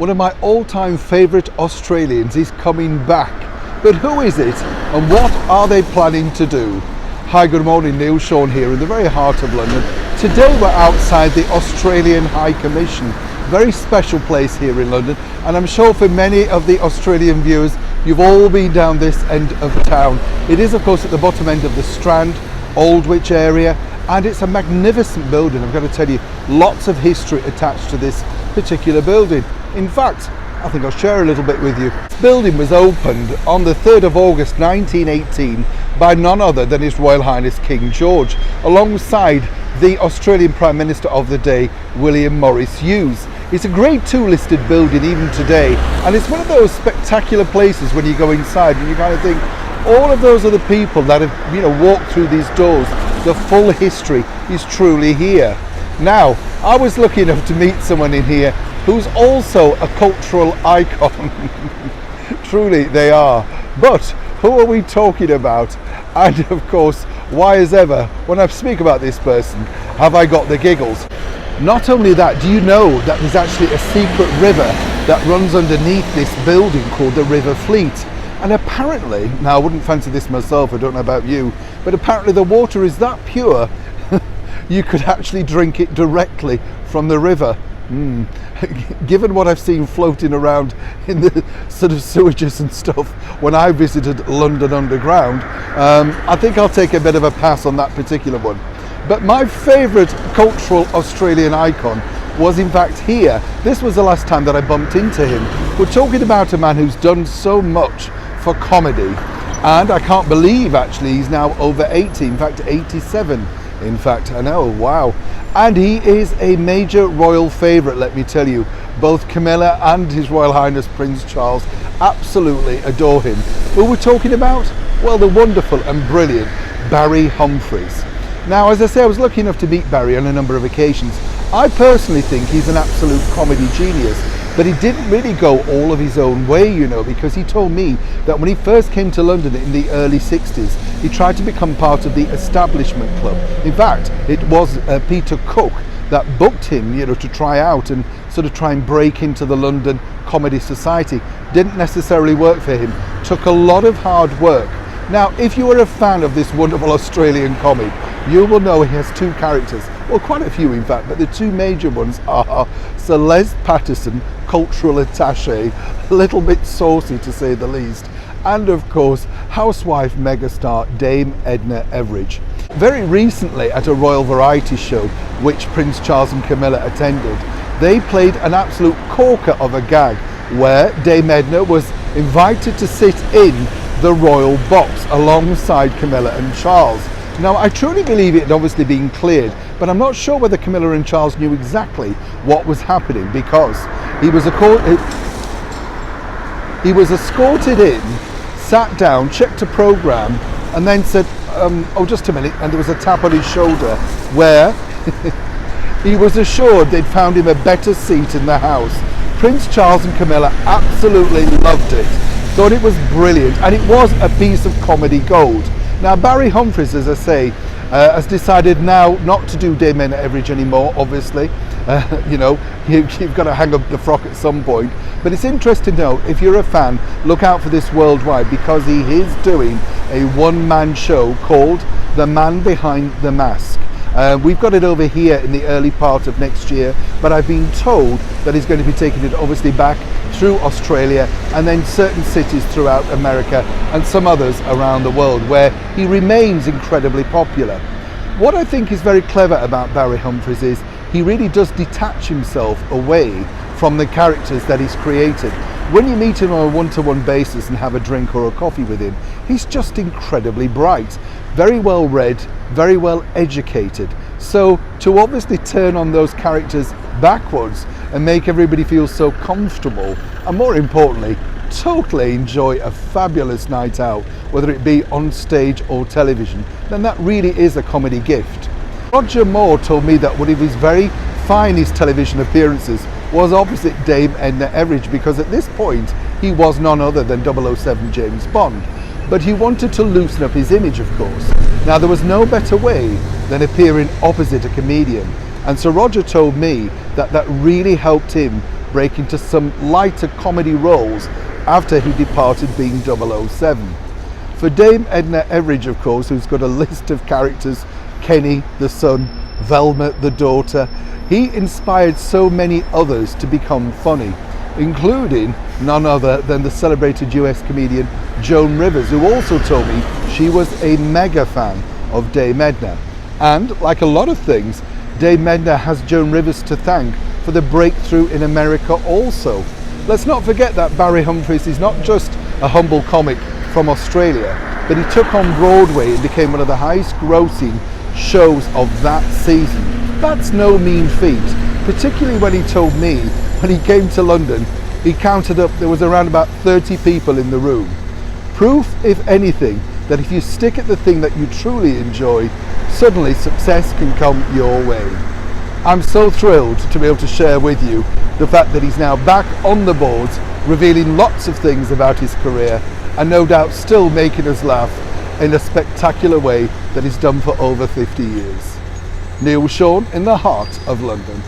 one of my all-time favourite Australians is coming back. But who is it and what are they planning to do? Hi, good morning, Neil Sean here in the very heart of London. Today we're outside the Australian High Commission. Very special place here in London, and I'm sure for many of the Australian viewers you've all been down this end of town. It is of course at the bottom end of the Strand, Aldwych area, and it's a magnificent building. I've got to tell you, lots of history attached to this particular building. In fact, I think I'll share a little bit with you. This building was opened on the 3rd of August 1918 by none other than His Royal Highness King George, alongside the Australian Prime Minister of the day, William Morris Hughes. It's a Grade 2 listed building even today, and it's one of those spectacular places when you go inside and you kind of think, all of those are the people that have walked through these doors. The full history is truly here. Now, I was lucky enough to meet someone in here who's also a cultural icon. Truly they are. But who are we talking about? And of course, why as ever, when I speak about this person, have I got the giggles? Not only that, do you know that there's actually a secret river that runs underneath this building called the River Fleet? And apparently, now I wouldn't fancy this myself, I don't know about you, but apparently the water is that pure you could actually drink it directly from the river. Given what I've seen floating around in the sort of sewages and stuff when I visited London Underground, I think I'll take a bit of a pass on that particular one. But my favourite cultural Australian icon was in fact here. This was the last time that I bumped into him. We're talking about a man who's done so much for comedy, and I can't believe actually he's now over 80, in fact 87 in fact, I know, wow. And he is a major royal favourite, let me tell you. Both Camilla and His Royal Highness Prince Charles absolutely adore him. Who we're talking about? Well, the wonderful and brilliant Barry Humphries. Now, as I say, I was lucky enough to meet Barry on a number of occasions. I personally think he's an absolute comedy genius, but he didn't really go all of his own way, because he told me that when he first came to London in the early 60s, he tried to become part of the Establishment Club. In fact, it was Peter Cook that booked him, to try out and sort of try and break into the London Comedy Society. Didn't necessarily work for him. Took a lot of hard work. Now, if you are a fan of this wonderful Australian comic, you will know he has two characters, well, quite a few in fact, but the two major ones are Celeste Patterson, cultural attaché, a little bit saucy to say the least, and of course housewife megastar Dame Edna Everage. Very recently at a royal variety show which Prince Charles and Camilla attended, they played an absolute corker of a gag where Dame Edna was invited to sit in the royal box alongside Camilla and Charles. Now, I truly believe it had obviously been cleared, but I'm not sure whether Camilla and Charles knew exactly what was happening, because he was escorted in, sat down, checked a programme, and then said, oh, just a minute, and there was a tap on his shoulder where he was assured they'd found him a better seat in the house. Prince Charles and Camilla absolutely loved it, thought it was brilliant, and it was a piece of comedy gold. Now, Barry Humphries, as I say, has decided now not to do Dame Edna Everage anymore, obviously. You've got to hang up the frock at some point. But it's interesting to know, if you're a fan, look out for this worldwide, because he is doing a one-man show called The Man Behind the Mask. We've got it over here in the early part of next year, but I've been told that he's going to be taking it obviously back through Australia and then certain cities throughout America and some others around the world where he remains incredibly popular. What I think is very clever about Barry Humphries is he really does detach himself away from the characters that he's created. When you meet him on a one-to-one basis and have a drink or a coffee with him, he's just incredibly bright, very well read, very well educated. So to obviously turn on those characters backwards and make everybody feel so comfortable, and more importantly, totally enjoy a fabulous night out, whether it be on stage or television, then that really is a comedy gift. Roger Moore told me that one of his very finest television appearances was opposite Dame Edna Everage, because at this point he was none other than 007 James Bond. But he wanted to loosen up his image, of course. Now, there was no better way than appearing opposite a comedian, and Sir Roger told me that that really helped him break into some lighter comedy roles after he departed being 007. For Dame Edna Everage, of course, who's got a list of characters: Kenny, the son; Velma, the daughter. He inspired so many others to become funny, including none other than the celebrated US comedian Joan Rivers, who also told me she was a mega fan of Dame Edna. And like a lot of things, Dame Edna has Joan Rivers to thank for the breakthrough in America also. Let's not forget that Barry Humphries is not just a humble comic from Australia, but he took on Broadway and became one of the highest grossing shows of that season. That's no mean feat, particularly when he told me when he came to London, he counted up, there was around about 30 people in the room. Proof, if anything, that if you stick at the thing that you truly enjoy, suddenly success can come your way. I'm so thrilled to be able to share with you the fact that he's now back on the boards, revealing lots of things about his career, and no doubt still making us laugh in a spectacular way that he's done for over 50 years. Neil Sean in the heart of London.